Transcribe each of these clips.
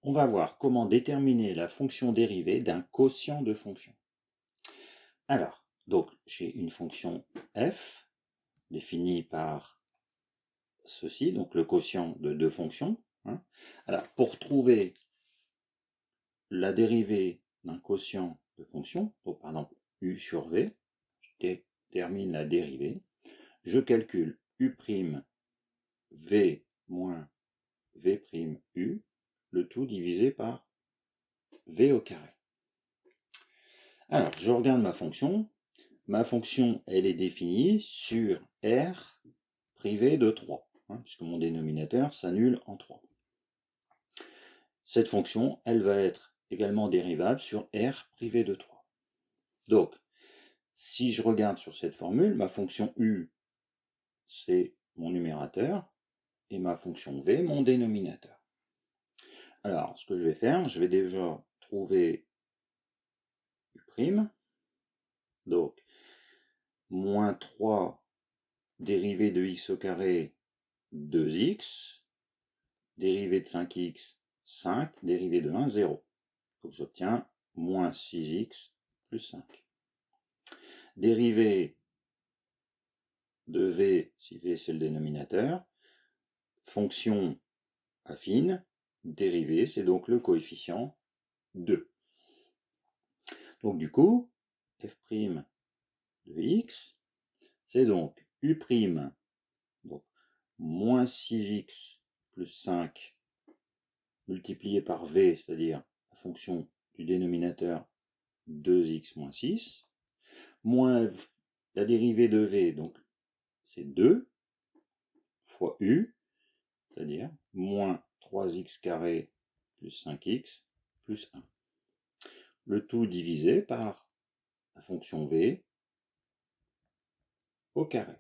on va voir comment déterminer la fonction dérivée d'un quotient de fonction. Alors, donc j'ai une fonction f définie par ceci, donc le quotient de deux fonctions. Alors, pour trouver la dérivée d'un quotient de fonction, donc par exemple u sur v, je détermine la dérivée, je calcule u' v moins v' u, le tout divisé par v au carré. Alors, je regarde ma fonction. Ma fonction, elle est définie sur R privé de 3, puisque mon dénominateur s'annule en 3. Cette fonction, elle va être également dérivable sur R privé de 3. Donc, si je regarde sur cette formule, ma fonction U, c'est mon numérateur, et ma fonction V, mon dénominateur. Alors, ce que je vais faire, je vais déjà trouver U', donc, moins 3 dérivée de x au carré, 2x, dérivée de 5x, 5, dérivée de 1, 0. Donc j'obtiens moins 6x plus 5. Dérivée de v, si v c'est le dénominateur, fonction affine, dérivée, c'est donc le coefficient 2. Donc du coup, f' de x, c'est donc u', donc moins 6x plus 5 multiplié par v, c'est-à-dire la fonction du dénominateur 2x moins 6, moins la dérivée de v, donc c'est 2, fois u, c'est-à-dire moins 3x carré plus 5x plus 1. Le tout divisé par la fonction v au carré.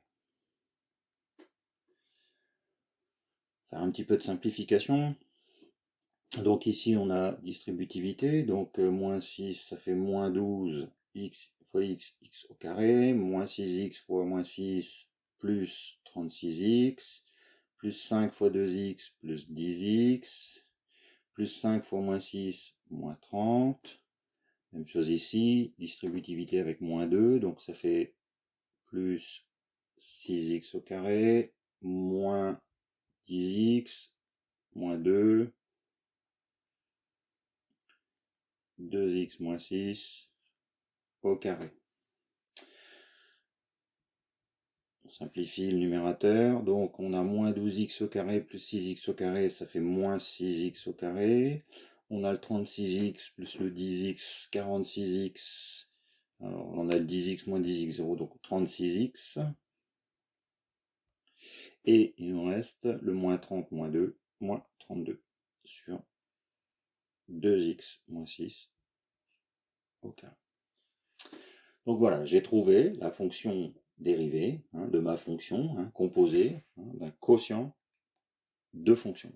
Faire un petit peu de simplification. Donc ici on a distributivité, donc moins 6 ça fait moins 12 x fois x, x au carré, moins 6x fois moins 6 plus 36x, plus 5 fois 2x plus 10x, plus 5 fois moins 6, moins 30. Même chose ici, distributivité avec moins 2, donc ça fait plus 6x au carré, moins 10x, moins 2, 2x moins 6 au carré. On simplifie le numérateur, donc on a moins 12x au carré plus 6x au carré, ça fait moins 6x au carré. On a le 36x plus le 10x, 46x. Alors on a le 10x moins 10x, 0, donc 36x. Et il nous reste le moins 30 moins 2, moins 32 sur 2x moins 6 au carré. Donc voilà, j'ai trouvé la fonction dérivée de ma fonction composée d'un quotient de fonctions.